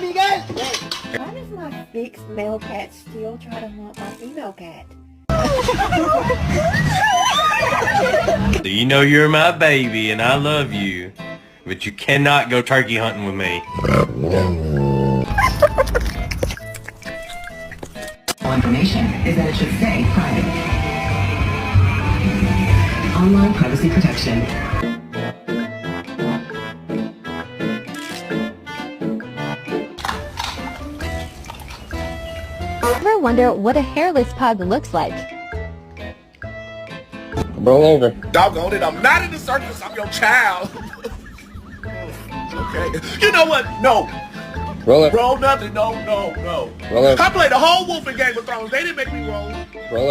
Miguel! Why does my fixed male cat still try to hunt my female cat? So you know you're my baby and I love you, but you cannot go turkey hunting with me. All information is that it should stay private. Online privacy protection. Ever wonder what a hairless pug looks like? Roll over. Doggone it, I'm not in the circus, I'm your child. Okay. You know what? No. Roll over. Roll nothing. No. Roll over. I played the whole Wolf in Game of Thrones. They didn't make me roll. Roll